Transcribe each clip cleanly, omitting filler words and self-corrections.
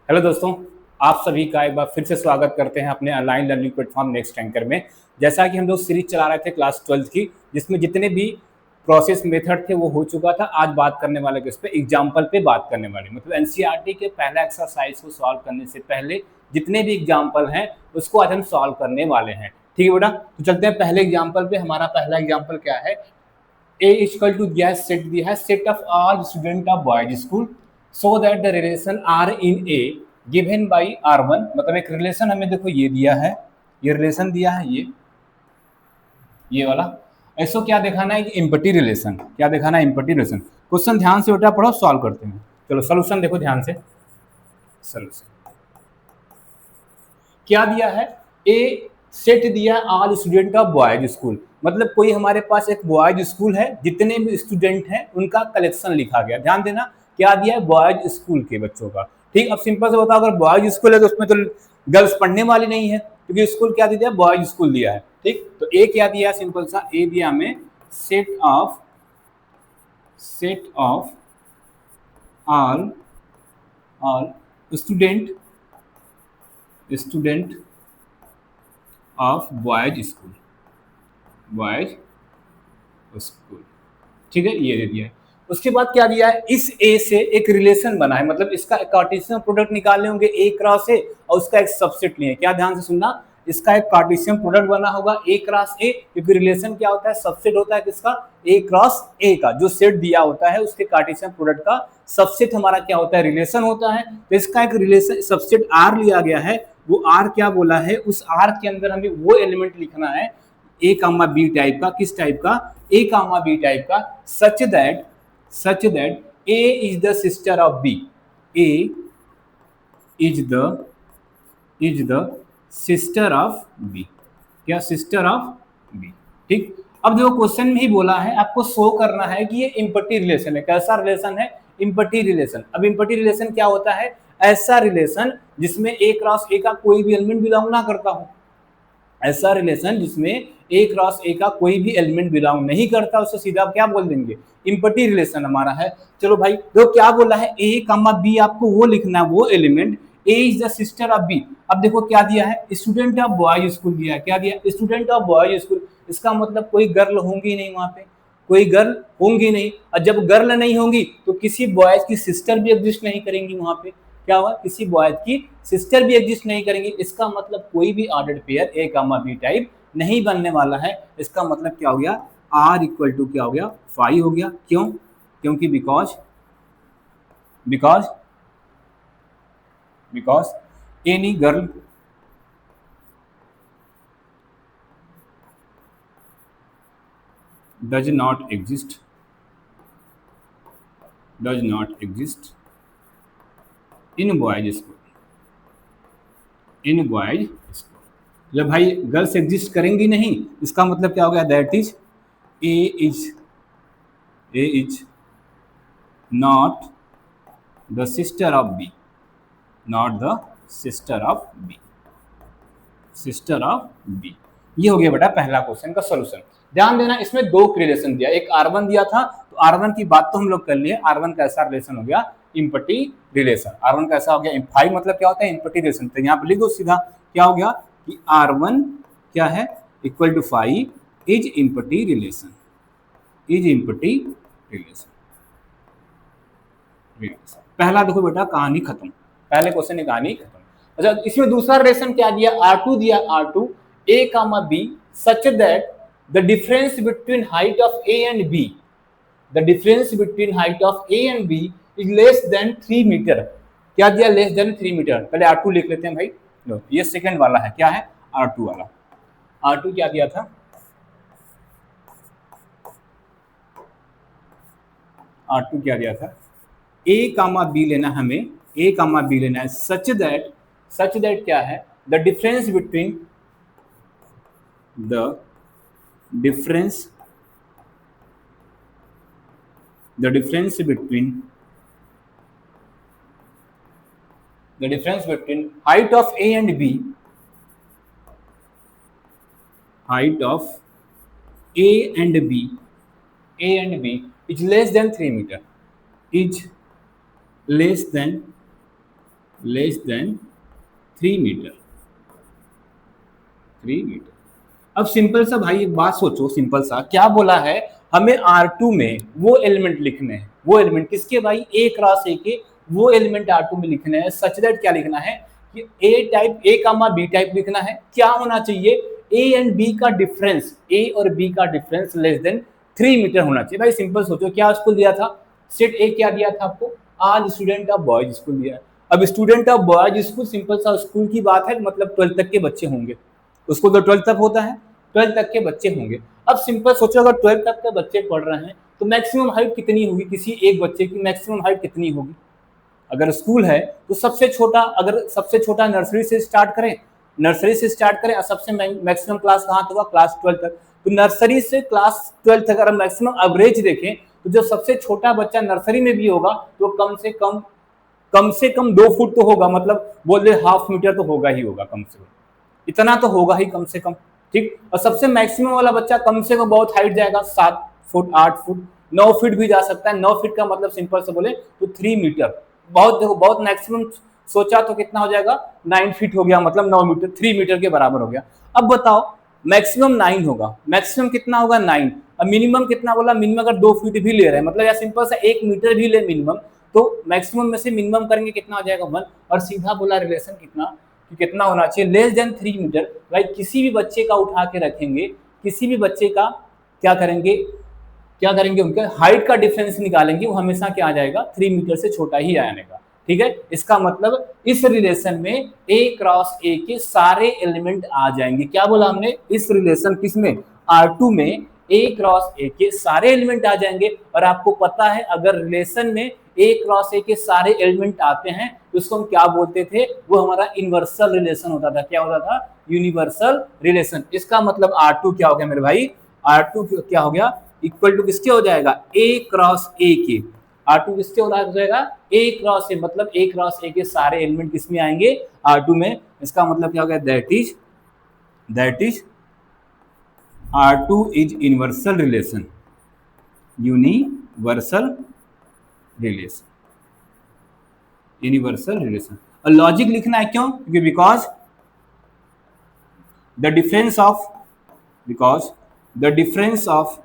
Hello दोस्तों, आप सभी का एक बार फिर से स्वागत करते हैं अपने online learning platform next anchor में। जैसा कि हम लोग सीरीज चला रहे थे क्लास 12 की, जिसमें जितने भी प्रोसेस मेथड थे वो हो चुका था। आज बात करने वाले किस पे, एग्जाम्पल पे बात करने वाले, मतलब एनसीईआरटी के पहला एक्सरसाइज को सॉल्व करने से पहले जितने भी एग्जाम्पल हैं उसको आज हम सॉल्व करने वाले हैं। ठीक है बेटा, तो चलते हैं पहले एग्जाम्पल पे। हमारा पहला एग्जाम्पल क्या है? A इक्वल टू दिया है, सेट दिया है, set of all student of boys school so that the relation R in A given by R1। मतलब एक रिलेशन हमें देखो ये दिया है, ये रिलेशन दिया है, ये वाला। ऐसो क्या दिखाना है कि इम्पटी रिलेशन, क्या दिखाना है? Empty relation. क्वेश्चन ध्यान से बेटा पढ़ो, सॉल्व करते हैं। चलो सोल्यूशन देखो ध्यान से। सोल्यूशन क्या दिया है? ए सेट दिया all student of boys school, मतलब कोई हमारे पास एक बॉयज स्कूल है, जितने भी स्टूडेंट हैं उनका कलेक्शन लिखा गया। ध्यान देना, क्या दिया है? बॉयज स्कूल के बच्चों का। ठीक, अब सिंपल से बताओ, अगर बॉयज स्कूल है तो उसमें तो गर्ल्स पढ़ने वाली नहीं है, क्योंकि स्कूल क्या दिया है? बॉयज स्कूल दिया है। ठीक, तो ए क्या दिया? सिंपल सा ए दिया हमें set of all all student of boys school. ठीक है, ये दे दिया है। उसके बाद क्या दिया है? इस ए से एक रिलेशन बना है, मतलब इसका कार्टेशियन प्रोडक्ट निकालने होंगे ए क्रॉस ए, और उसका एक सबसेट लिए। क्या ध्यान से सुनना, इसका एक कार्टेशियन प्रोडक्ट बना होगा ए क्रॉस ए, क्योंकि रिलेशन क्या होता है? सबसेट होता है किसका? ए क्रॉस ए का। जो सेट दिया होता है उसके कार्टेशियन प्रोडक्ट का सबसेट हमारा क्या होता है? रिलेशन होता है। तो इसका एक रिलेशन सबसेट आर लिया गया है। वो आर क्या बोला है? उस आर के अंदर हमें वो एलिमेंट लिखना है ए कामा बी टाइप का। किस टाइप का? ए कामा बी टाइप का। Such that A is the sister of B. A is the sister of B. क्या? Sister of B. ठीक, अब देखो क्वेश्चन में ही बोला है आपको शो करना है कि ये इम्पटी रिलेशन है। कैसा रिलेशन है? Empty relation. अब इम्पटी रिलेशन क्या होता है? ऐसा रिलेशन जिसमें ए क्रॉस ए का कोई भी एलिमेंट बिलोंग ना करता हो। ऐसा रिलेशन जिसमें ए क्रॉस ए का कोई भी एलिमेंट बिलोंग नहीं करता, उसको सीधा क्या बोल देंगे? इम्पटी रिलेशन हमारा है। चलो भाई, तो क्या बोला है? ए कामा बी आपको वो लिखना है, वो element A is the sister of B. अब देखो क्या दिया है? स्टूडेंट ऑफ बॉयज स्कूल दिया है। क्या दिया? Student of boys school. इसका मतलब कोई गर्ल होंगी नहीं वहां पे, कोई गर्ल होंगी नहीं। और जब गर्ल नहीं होंगी तो किसी बॉयज की सिस्टर भी एग्जिस्ट नहीं करेंगी वहां पे। क्या हुआ? किसी बॉयज की सिस्टर भी एग्जिस्ट नहीं करेंगी। इसका मतलब कोई भी ordered pair A comma B type नहीं बनने वाला है। इसका मतलब क्या हो गया? आर इक्वल टू क्या हो गया? 5 हो गया। क्यों? क्योंकि because because because any girl does not exist in boys school. जब भाई गर्ल्स एग्जिस्ट करेंगी नहीं, इसका मतलब क्या हो गया? That is A is not the sister of B, not the sister of B, sister of B. ये हो गया बेटा पहला क्वेश्चन का सोल्यूशन। ध्यान देना, इसमें दो रिलेशन दिया, एक R1 दिया था, तो R1 की बात तो हम लोग कर लिए। R1 का ऐसा रिलेशन हो गया इम्पटी रिलेशन। R1 का ऐसा हो गया। 5 मतलब क्या होता है? Empty relation. तो यहाँ पे लिख दो सीधा, क्या हो गया कि R1 क्या है? Equal to 5 is empty relation, is empty relation. पहला देखो बेटा, कहानी खत्म। पहले क्वेश्चन की कहानी खत्म। अच्छा, इसमें दूसरा रिलेशन क्या दिया? R2 दिया। R2 A comma B such that the difference between height of A and B, the difference between height of A and B is less than 3 metre. क्या दिया? Less than 3 metre. पहले R2 लिख लेते हैं भाई। लो, ये second वाला है। क्या है? R2 वाला। R2 क्या दिया था? R2 क्या दिया था? A कामा B लेना हमें, A कामा B लेना है सच दैट क्या है? The difference between the difference between height of A and B, height of A and B is less than 3 meter, is less than less than 3 metre, 3 metre. अब simple सा भाई एक बात सोचो, सिंपल सा क्या बोला है, हमें R2 में वो एलिमेंट लिखने हैं, वो एलिमेंट किसके भाई, A क्रॉस A के वो एलिमेंट R2 में लिखने हैं। सच दैट क्या लिखना है कि A type A comma B type लिखना है। क्या होना चाहिए, A एंड B का डिफरेंस, A और B का डिफरेंस लेस देन 3 मीटर होना चाहिए। भाई सिंपल सोचो, क्या स्कूल दिया था, सेट ए क्या दिया था आपको, all student of boys school दिया है। अब student of boys school simple सा स्कूल की बात है, मतलब 12th तक के बच्चे होंगे, उसको तो 12th तक होता है, 12th तक के बच्चे होंगे। अब सिंपल सोचो अगर 12th तक के बच्चे पढ़ रहे हैं तो मैक्सिमम हाइट कितनी होगी, किसी एक बच्चे की मैक्सिमम हाइट कितनी होगी। अगर स्कूल है तो सबसे छोटा, अगर सबसे छोटा नर्सरी से स्टार्ट करें, नर्सरी से स्टार्ट करें और सबसे मैक्सिमम क्लास कहाँ तक होगा, क्लास 12 तक। तो नर्सरी से क्लास 12 तक अगर मैक्सिमम एवरेज देखें तो जो सबसे छोटा बच्चा नर्सरी में भी होगा तो कम से कम 2 फुट तो होगा, मतलब बोल रहे हाफ मीटर तो होगा ही होगा, कम से कम इतना तो होगा ही कम से कम। ठीक, और सबसे मैक्सिमम वाला बच्चा कम से कम बहुत हाइट जाएगा, 7 फुट, 8 फुट, 9 फीट भी जा सकता है। 9 फीट का मतलब सिंपल से बोले तो 3 मीटर, बहुत देखो बहुत मैक्सिमम सोचा तो कितना हो जाएगा, 9 फीट हो गया, मतलब 9 मीटर, 3 मीटर के बराबर हो गया। अब बताओ मैक्सिमम 9 होगा, मैक्सिमम कितना होगा 9, अब मिनिमम कितना बोला, मिनिमम अगर 2 फीट भी ले रहे हैं, मतलब या सिंपल सा 1 मीटर भी ले मिनिमम, तो मैक्सिमम में से मिनिमम करेंगे कितना हो जाएगा 1, और सीधा बोला रिलेशन कितना कि कितना होना चाहिए, लेस देन 3 मीटर। भाई किसी भी बच्चे का उठा के रखेंगे, किसी भी बच्चे का क्या करेंगे, उनके हाइट का डिफरेंस निकालेंगे, वो हमेशा क्या आ जाएगा, 3 मीटर से छोटा ही आएगा। ठीक है, इसका मतलब इस रिलेशन में A क्रॉस A के सारे एलिमेंट आ जाएंगे। क्या बोला हमने, इस रिलेशन किसमें, R2 में A क्रॉस A के सारे एलिमेंट आ जाएंगे। और आपको पता है अगर रिलेशन में A क्रॉस A के सारे एलिमेंट आते हैं तो उसको हम क्या बोलते थे, वो हमारा इनवर्सल रिलेशन होता था। क्या होता था, यूनिवर्सल रिलेशन। इसका मतलब R2 क्या हो गया मेरे भाई, R2 क्या हो गया, इक्वल टू किसके हो जाएगा, A क्रॉस A के। R2 किसके हो जाएगा, A क्रॉस A, मतलब A क्रॉस A के सारे एलिमेंट किसमें आएंगे, R2 में। इसका मतलब क्या हो गया, that is R2 is universal relation, universal relation. और लॉजिक लिखना है क्यों, क्योंकि because the difference of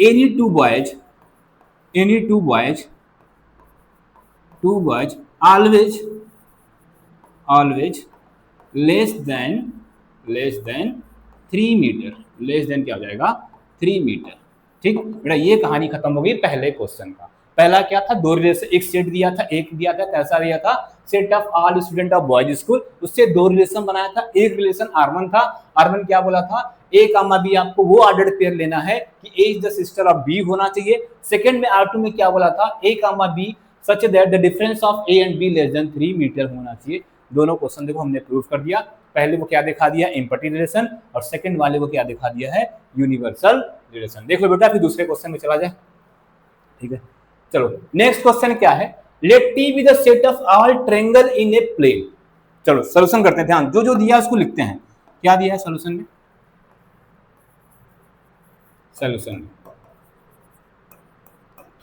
any two boys always less than 3 metre, less than क्या हो जाएगा, 3 मीटर। ठीक बेटा, ये कहानी खत्म हो गई पहले क्वेश्चन का। पहला क्या था, 2 रिलेशन, एक सेट दिया था, कैसा दिया था, set of all student of boys school, उससे 2 रिलेशन बनाया था। एक रिलेशन R1 था, R1 क्या बोला था, A कामा B आपको वो ऑर्डर्ड पेयर लेना है कि A is the sister of B होना चाहिए। सेकंड में R2 में क्या बोला था, A comma B such that the difference of A and B less than 3 metre होना चाहिए। दोनों क्वेश्चन देखो हमने प्रूव कर दिया। पहले को क्या दिखा दिया, एम्पटी रिलेशन, और सेकंड वाले को क्या दिखा दिया है, यूनिवर्सल रिलेशन। देख लो बेटा, फिर दूसरे क्वेश्चन में चला जाए। ठीक है, चलो नेक्स्ट क्वेश्चन क्या है, let T be the set of all triangle in a plane. चलो सॉल्यूशन करते हैं, ध्यान जो दिया उसको लिखते हैं। क्या दिया है सॉल्यूशन में,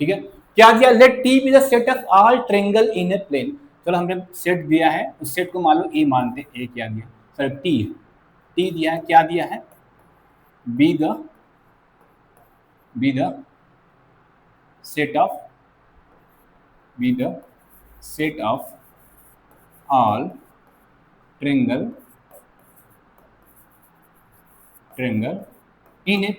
ठीक है, क्या दिया, let T be the set of all triangle in a plane. चलो हमने सेट दिया है, उस सेट को मान लो A मानते हैं। A क्या दिया, सर T दिया है, क्या दिया है, be the set of all triangle in a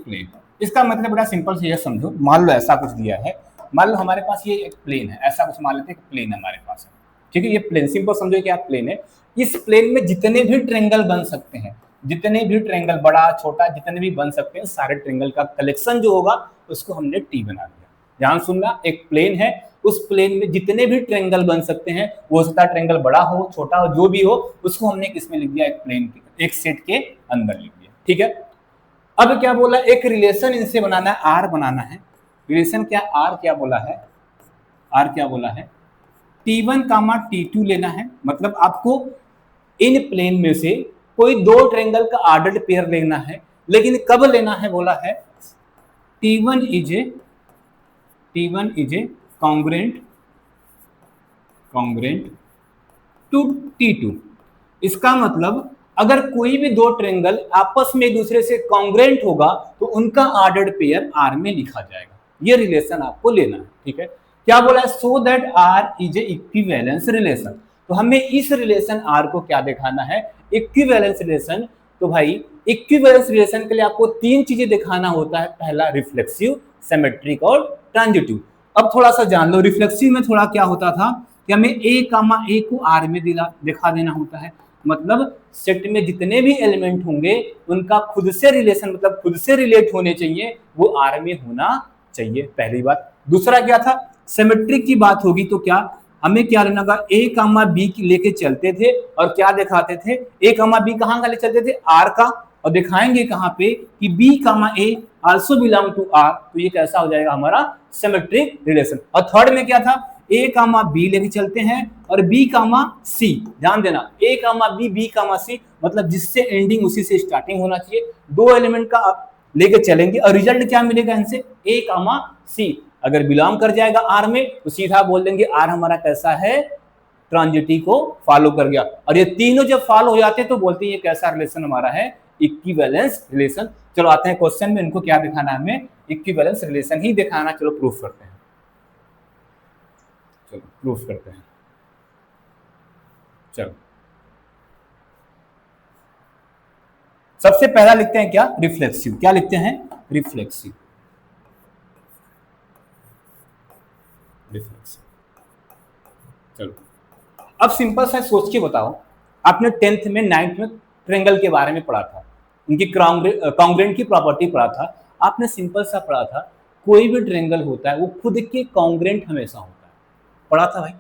plane. इसका मतलब बड़ा सिंपल से यह समझो, मान लो ऐसा कुछ दिया है, मान लो हमारे पास ये एक प्लेन है, ऐसा कुछ मान लेते हैं, प्लेन हमारे पास है। ठीक है, ये प्लेन सिंपल समझो क्या प्लेन है। इस प्लेन में जितने भी ट्रायंगल बन सकते हैं, जितने भी ट्रायंगल, बड़ा छोटा जितने भी बन सकते हैं, सारे ट्रायंगल का कलेक्शन जो होगा उसको हमने T बना दिया। ध्यान सुनना, एक प्लेन है, उस प्लेन में जितने भी ट्रायंगल बन सकते हैं, वो सकता ट्रायंगल बड़ा हो छोटा हो जो भी हो, उसको हमने किसमें लिख दिया, एक प्लेन के एक सेट के अंदर लिख दिया। ठीक है, अब क्या बोला, एक रिलेशन इनसे बनाना है, R बनाना है। रिलेशन क्या, R क्या बोला है, T1 कामा T2 लेना है। मतलब आपको इन प्लेन में से कोई 2 ट्रायंगल का ऑर्डर्ड पेयर लेना है, लेकिन कब लेना है, बोला है T1 is a congruent to T2। इसका मतलब अगर कोई भी दो ट्रेंगल आपस में एक दूसरे से कॉन्ग्रेंट होगा तो उनका ऑर्डर्ड पेयर R में लिखा जाएगा। ये रिलेशन आपको लेना है, ठीक है। क्या बोला है? So that R is a equivalence relation. तो हमें इस रिलेशन R को क्या दिखाना है? Equivalence relation. तो भाई इक्विवेलेंस रिलेशन के लिए आपको तीन चीजें दिखाना होता है। पहला रिफ्लेक्सिव, सिमेट्रिक और ट्रांजिटिव। अब थोड़ा सा जान लो, रिफ्लेक्सिव में थोड़ा क्या होता था कि हमें A, A को R में दिखा देना होता है। मतलब सेट में जितने भी एलिमेंट होंगे उनका खुद से रिलेशन, मतलब खुद से रिलेट होने चाहिए, वो R में होना चाहिए, पहली बात। दूसरा क्या था? सिमेट्रिक की बात होगी तो क्या हमें क्या लेना होगा? A, B लेके चलते थे और क्या दिखाते थे? A, B कहाँ का ले चलते थे? R का, और दिखाएंगे कहाँ पे कि B, A also belong to R। तो ये कैसा हो जाएगा? हमारा सिमेट्रिक रिलेशन। और थर्ड में क्या था? A, B लेके चलते हैं और B, C। ध्यान देना, A, B, C, मतलब जिससे एंडिंग उसी से स्टार्टिंग होना चाहिए। दो एलिमेंट का लेके चलेंगे और रिजल्ट क्या मिलेगा इनसे? A, C। अगर बिलोंग कर जाएगा R में तो सीधा बोल देंगे R हमारा कैसा है? ट्रांजिटिव को फॉलो कर गया। और ये तीनों जब फॉलो हो जाते हैं तो बोलते हैं ये कैसा रिलेशन हमारा है? Equivalence relation. चलो आते हैं क्वेश्चन में, इनको क्या दिखाना है? हमें इक्विवेलेंस रिलेशन ही दिखाना। चलो प्रूफ करते हैं, चलो प्रूफ करते हैं। चलो सबसे पहला लिखते हैं क्या? रिफ्लेक्सिव। क्या लिखते हैं? रिफ्लेक्सिव। चलो अब सिंपल सा सोच के बताओ, आपने 10th में 9th में ट्रेंगल के बारे में पढ़ा था, उनकी कॉन्ग्रेंट की प्रॉपर्टी पढ़ा था। आपने सिंपल सा पढ़ा था, कोई भी ट्रेंगल होता है वो खुद के कॉन्ग्रेंट हमेशा होता है। पढ़ा था भाई,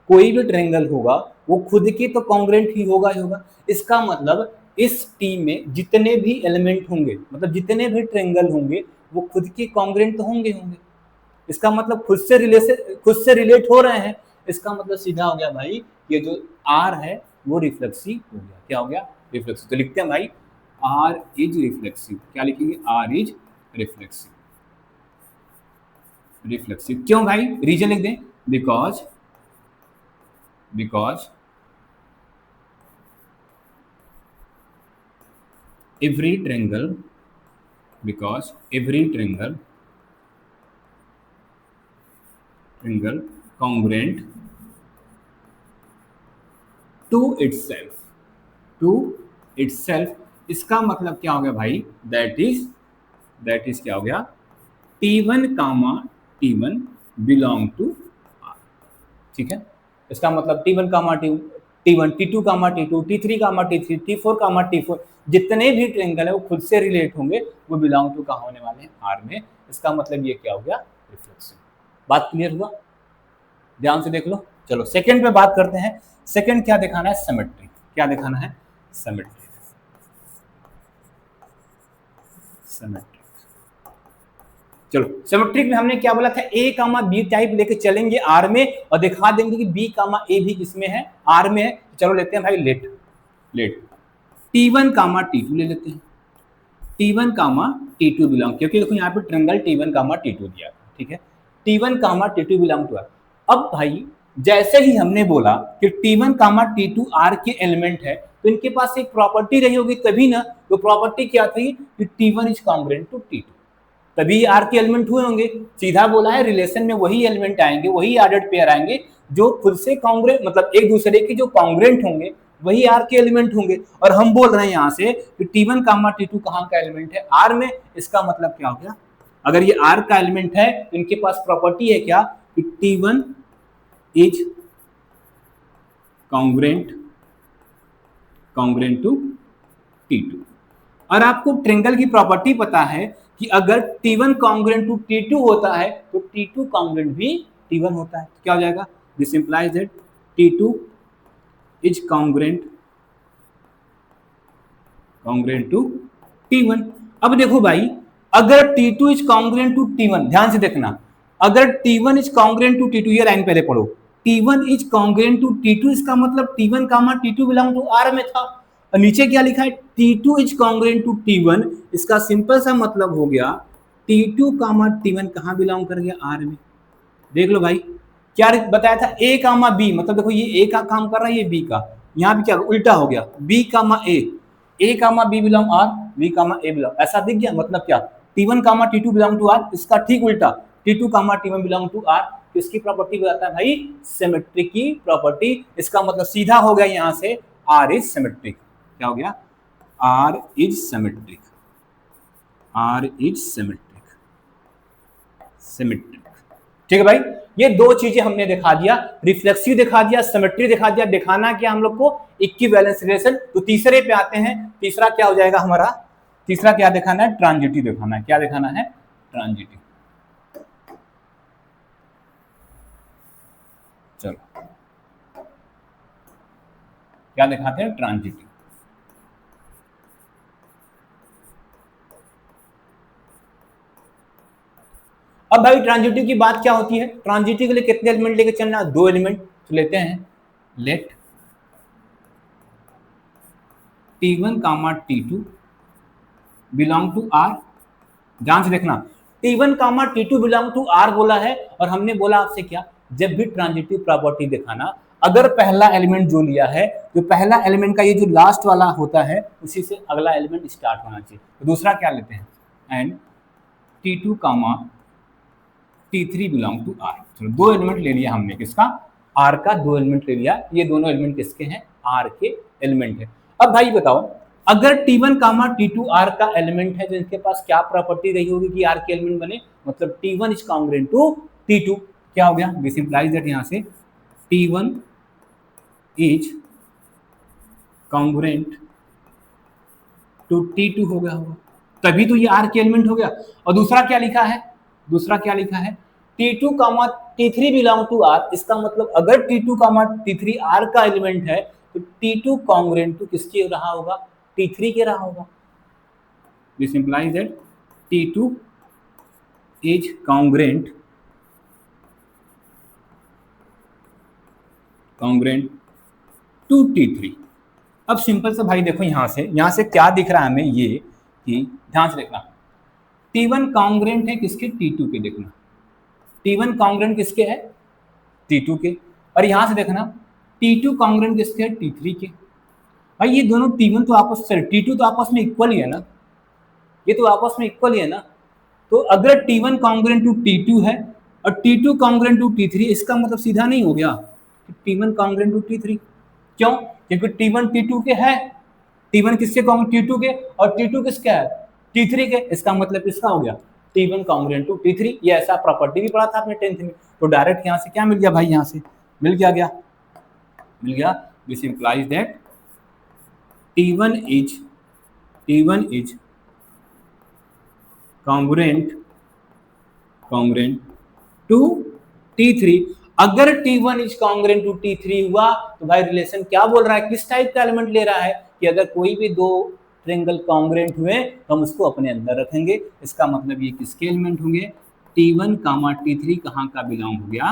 कोई भी ट्रेंगल होगा वो खुद के तो कॉन्ग्रेंट ही होगा ही होगा। इसका मतलब इस टी में जितने भी एलिमेंट होंगे, मतलब जितने भी ट्रेंगल होंगे, वो खुद के कॉन्ग्रेंट तो होंगे होंगे। इसका मतलब खुद से रिलेट हो रहे हैं। इसका मतलब सीधा हो गया भाई, ये जो R है वो रिफ्लेक्सिव हो गया। क्या हो गया? रिफ्लेक्सिव। तो लिखते हैं भाई R इज रिफ्लेक्सिव। क्या लिखेंगे? R is reflexive. रिफ्लेक्सिव क्यों भाई? रीजन लिख दें, because every triangle congruent to itself। इसका मतलब क्या हो गया भाई? दैट इज क्या हो गया? T1, T1 belong to R। ठीक है, इसका मतलब T1, T1, T2, T2, T3, T3, T4, T4 जितने भी ट्रेंगल है वो खुद से रिलेट होंगे, वो बिलोंग टू कहाँ होने वाले हैं? R में। इसका मतलब ये क्या हो गया? रिफ्लेक्सिव। बात क्लियर हुआ? ध्यान से देख लो। चलो सेकंड पे बात करते हैं। सेकंड क्या दिखाना है? सिमेट्रिक। क्या दिखाना है? सिमेट्रिक। चलो सिमेट्रिक में हमने क्या बोला था? A, B टाइप लेके चलेंगे R में और दिखा देंगे कि B, A भी किसमें है? R में है। चलो लेते हैं भाई लेट T1, T2 ले लेते हैं। T1, T2 बिलोंग, क्योंकि देखो यहाँ पे ट्रेंगल T1, T2 दिया, ठीक है। T1, T2 belong to R। अब भाई जैसे ही हमने बोला कि T1, T2 R के एलिमेंट है तो इनके पास एक प्रॉपर्टी रही होगी तभी ना। तो प्रॉपर्टी क्या थी कि T1 is congruent to T2, तभी R के एलिमेंट हुए होंगे। सीधा बोला है, रिलेशन में वही एलिमेंट आएंगे, वही ऑर्डर्ड पेयर आएंगे जो खुद से कॉन्ग्रुएंट, मतलब एक दूसरे के जो कॉन्ग्रुएंट होंगे वही R के एलिमेंट होंगे। और हम बोल रहे हैं यहाँ से कि T1, T2 कहाँ का एलिमेंट है? R में। इसका मतलब क्या हो गया? अगर ये R का एलिमेंट है तो इनके पास प्रॉपर्टी है क्या कि T1 is congruent to T2। और आपको ट्रेंगल की प्रॉपर्टी पता है कि अगर T1 कॉन्ग्रुएंट टू T2 होता है तो T2 कॉन्ग्रुएंट भी T1 होता है। तो क्या हो जाएगा? This implies that T2 is congruent to T1। अब देखो भाई, अगर T2 is congruent to T1, ध्यान से देखना, अगर T1 is congruent to T2, ये लाइन पहले पढ़ो, T1 is congruent to T2, इसका मतलब T1, T2 belong to R में था। और नीचे क्या लिखा है? T2 is congruent to T1, इसका सिंपल सा मतलब हो गया T2, T1 कहाँ बिलोंग कर गया? R में। देख लो भाई, क्या बताया था, ए कामा बी, मतलब देखो ये ए का काम कर रहा है, ये बी का, यहाँ भी क्या उल्टा हो गया, B comma A comma B belong R, B comma A belong, ऐसा दिख गया, मतलब क्या, T1 comma T2 belong to R, इसका ठीक उल्टा, T2 comma T1 belong to R, किसकी प्रॉपर्टी बताता है भाई, सिमेट्री की प्रॉपर्टी, इसका मतलब सीधा हो गया यहाँ से आर इज सिमेट्रिक, क्या हो गया, R is symmetric, R is symmetric, symmetric, ठीक है भाई। ये दो चीजें हमने दिखा दिया, रिफ्लेक्सिव दिखा दिया, सिमेट्री दिखा दिया, दिखाना क्या हम लोग को, इक्विवेलेंस रिलेशन। तो तीसरे पे आते हैं, तीसरा क्या हो जाएगा हमारा, तीसरा क्या दिखाना है, ट्रांजिटिव दिखाना है, क्या दिखाना है, ट्रांजिटिव। चलो क्या दिखाते हैं, ट्रांजिटिव। अब भाई ट्रांजिटिव की बात क्या होती है, ट्रांजिटिव के लिए कितने एलिमेंट लेके चलना, दो एलिमेंट, तो लेते हैं, let T1 comma T2 belong to R, ध्यान से देखना, T1 comma T2 belong to are बोला है, और हमने बोला आपसे क्या, जब भी ट्रांजिटिव प्रॉपर्टी दिखाना, अगर पहला एलिमेंट जो लिया है, जो पहला एलिमेंट का ये जो लास्ट वाला होता है, उसी से अगला एलिमेंट स्टार्ट होना चाहिए। तो दूसरा क्या लेते हैं, and T2 comma T3 belong to R, चलो दो एलिमेंट ले लिया हमने, किसका, आर का दो एलिमेंट ले लिया, ये दोनों एलिमेंट किसके हैं, आर के एलिमेंट है। अब भाई बताओ, अगर T1 कामा T2 आर का एलिमेंट है, तो इनके पास क्या प्रॉपर्टी रही होगी कि आर के एलिमेंट बने, मतलब T1 is congruent to T2, क्या हो गया, दिस इंप्लाइज दैट यहाँ से T1 is congruent to T2 हो गया होगा, तभी तो ये आर के एलिमेंट हो गया। और दूसरा क्या लिखा है, दूसरा क्या लिखा है, T2 comma T3 belong to R, इसका मतलब अगर T2 कामा T3 आर का एलिमेंट है, तो T2 कॉन्ग्रुएंट टू किसके रहा होगा, T3 के रहा होगा। This implies that T2 is congruent to T3। अब सिंपल से भाई देखो, यहां से क्या दिख रहा है हमें, ये कि ध्यान से देखना, T1 कॉन्ग्रुएंट है किसके, T2 के, देखना T1 कॉन्ग्रुएंट किसके है, T2 के, और यहां से देखना T2 कॉन्ग्रुएंट किसके है, T3 के। भाई ये दोनों T1 तो आपस में, T2 तो आपस में इक्वल ही है ना, ये तो आपस में इक्वल ही है ना। तो अगर T1 कॉन्ग्रुएंट टू T2 है और T2 कॉन्ग्रुएंट टू T3, इसका मतलब सीधा नहीं हो गया T1 कॉन्ग्रुएंट टू T3, क्यों, क्योंकि T1 T2 के है, T1 किसके कॉन्ग्रुएंट, T2 के, और T2 किसके है, T3 के, इसका मतलब किसका हो गया, T1 कॉन्ग्रुएंट टू T3। ये ऐसा प्रॉपर्टी भी पढ़ा था आपने 10th में। तो डायरेक्ट यहाँ से क्या मिल गया भाई, यहाँ से मिल गया, मिल गया, this implies that T1 is congruent to T3। अगर T1 is congruent to T3 हुआ, तो भाई रिलेशन क्या बोल रहा है, किस टाइप का एलिमेंट ले रहा है, कि अगर कोई भी दो ट्रायंगल कॉन्ग्रुएंट हुए तो हम उसको अपने अंदर रखेंगे। इसका मतलब ये किसके एलिमेंट होंगे, T1 कामा T3 कहाँ का बिलोंग हो गया,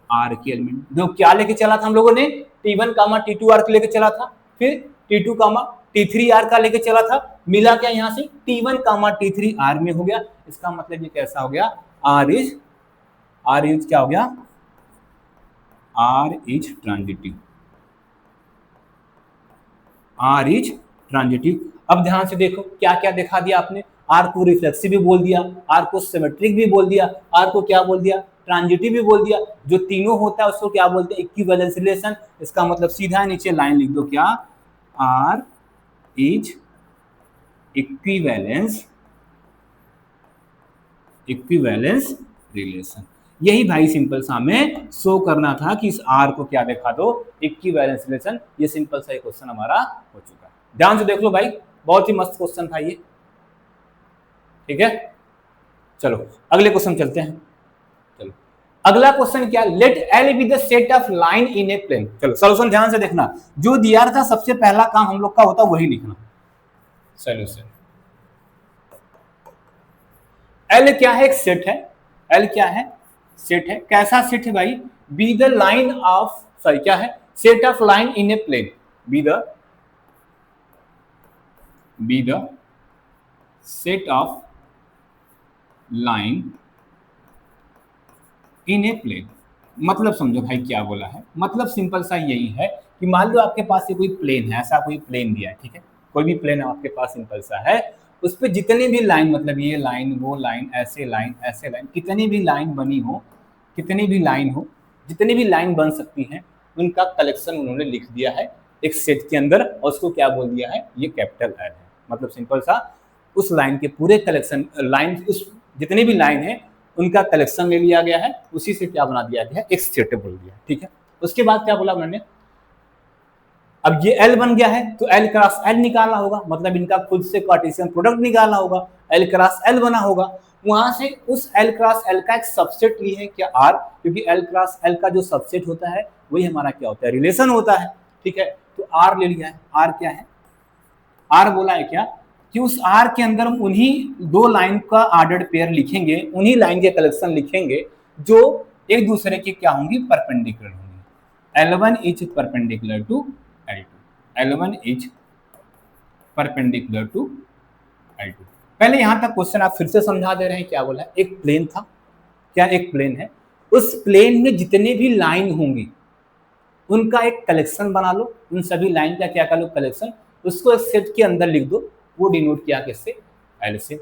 आर के एलिमेंट। जो क्या लेके चला था हम लोगों ने, T1 कामा T2 आर के लेके चला था, फिर T2 कामा T3 आर का लेके चला था, मिला क्या यहाँ से, T1 कामा T3 आर में हो गया। इसका मतलब ये कैसा हो गया, आर इज क्या हो गया, R is transitive, R is transitive. अब ध्यान से देखो क्या क्या दिखा दिया आपने, आर को रिफ्लेक्सिव भी बोल दिया, आर को सिमेट्रिक भी बोल दिया, आर को क्या बोल दिया, ट्रांजिटिव भी बोल दिया। जो तीनों होता है उसको क्या बोलते हैं, इक्विवेलेंस रिलेशन। इसका मतलब सीधा नीचे लाइन लिख दो, क्या, आर इज इक्विवेलेंस रिलेशन। यही भाई सिंपल सा हमें शो करना था कि इस आर को क्या देखा दो, इक्विवेलेंस रिलेशन। ये सिंपल सा क्वेश्चन हमारा हो चुका है, ध्यान से देख लो भाई, बहुत ही मस्त क्वेश्चन था ये, ठीक है। चलो अगले क्वेश्चन चलते हैं। चलो अगला क्वेश्चन क्या, let L be the set of line in a plane. चलो सोल्यूशन ध्यान से देखना, जो दिया था सबसे पहला काम हम लोग का होता वही लिखना। सोल्यूशन, एल क्या है, एक सेट है, एल क्या है, सेट है। कैसा सेट है भाई, be the line of, sorry क्या है, set of line in a plane, be the set of line in a plane. मतलब समझो भाई क्या बोला है, मतलब सिंपल सा यही है कि मान लो आपके पास ये कोई प्लेन है, ऐसा कोई प्लेन दिया है, ठीक है, कोई भी प्लेन आपके पास सिंपल सा है, उस पर जितनी भी लाइन, मतलब ये लाइन वो लाइन ऐसे लाइन कितनी भी लाइन बनी हो, कितनी भी लाइन हो, जितनी भी लाइन बन सकती हैं उनका कलेक्शन उन्होंने लिख दिया है एक सेट के अंदर, और उसको क्या बोल दिया है, ये कैपिटल एल है। मतलब सिंपल सा उस लाइन के पूरे कलेक्शन, लाइन उस जितनी भी लाइन है उनका कलेक्शन ले लिया गया है, उसी से क्या बना दिया गया है, एक सेट बोल दिया, ठीक है। उसके बाद क्या बोला उन्होंने, अब ये L बन गया है तो L क्रॉस L निकालना होगा, मतलब इनका खुद से कार्टेशियन प्रोडक्ट निकालना होगा, L क्रॉस L बना होगा, वहां से उस L क्रॉस L का एक सबसेट ली है क्या R, क्योंकि L क्रॉस L का जो सबसेट होता है वही हमारा क्या होता है, रिलेशन होता है, ठीक है। तो R ले लिया है, R क्या है, R बोला है क्या कि उस R के अंदर हम उन्हीं दो लाइन का ऑर्डर्ड पेयर लिखेंगे, उन्हीं लाइन के कलेक्शन लिखेंगे जो एक दूसरे के क्या होंगी, परपेंडिकुलर होंगी। L1 is perpendicular to L2, L1 is perpendicular to L2। पहले यहां तक क्वेश्चन आप फिर से समझा दे रहे हैं, क्या बोला है, एक प्लेन था, क्या एक प्लेन है, उस प्लेन में जितने भी लाइन होंगी उनका एक कलेक्शन बना लो, उन सभी लाइन का क्या कर लो, कलेक्शन, उसको एक सेट के अंदर लिख दो, वो डिनोट किया किससे, एल से।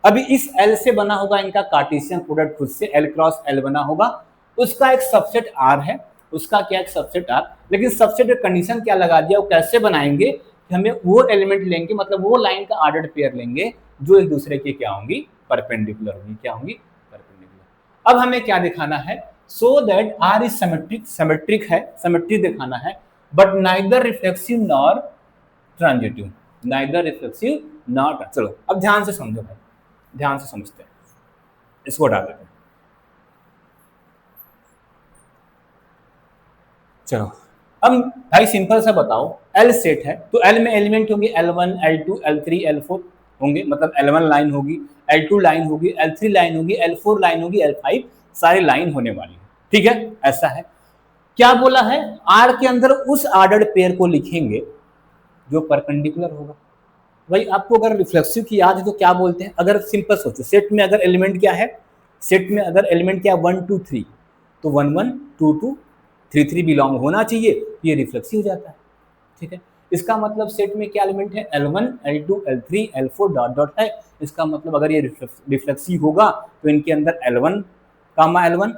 अभी इस एल से बना होगा इनका कार्टेशियन प्रोडक्ट खुद से, एल क्रॉस एल बना होगा, उसका एक सबसेट आर है, उसका क्या एक सबसेट आर, लेकिन सबसेट में कंडीशन क्या लगा दिया, वो कैसे बनाएंगे कि हमें वो एलिमेंट लेंगे, मतलब वो लाइन का ऑर्डर्ड पेयर लेंगे जो एक दूसरे के क्या होंगी, परपेंडिकुलर होंगी, क्या होंगी, परपेंडिकुलर। अब हमें क्या दिखाना है, so that R is symmetric, symmetric है, सिमेट्रिक दिखाना है, but neither reflexive nor transitive, neither reflexive not. चलो अब ध्यान से समझो भाई, ध्यान से समझते हैं, इसको हटा देते हैं। चलो अब भाई सिंपल सा बताओ, एल सेट है तो एल में एलिमेंट होंगे L1 L2 L3 L4 होंगे, मतलब L1 लाइन होगी, L2 लाइन होगी, L3 लाइन होगी, L4 लाइन होगी, L5 सारी लाइन होने वाली है, ठीक है, ऐसा है। क्या बोला है, आर के अंदर उस ऑर्डर्ड पेयर को लिखेंगे जो परपेंडिकुलर होगा। भाई आपको अगर रिफ्लेक्सिव की याद है तो क्या बोलते हैं, अगर सिंपल सोचो, सेट में अगर एलिमेंट क्या है, सेट में अगर एलिमेंट क्या 1 2 3, तो 1 1 2 2 3 3 बिलोंग होना चाहिए, ये रिफ्लेक्सिव हो जाता है, ठीक है। इसका मतलब सेट में क्या एलिमेंट है, L1 L2 L3 L4 dot dot है, इसका मतलब अगर ये रिफ्लेक्सिव होगा तो इनके अंदर L1 कामा L1,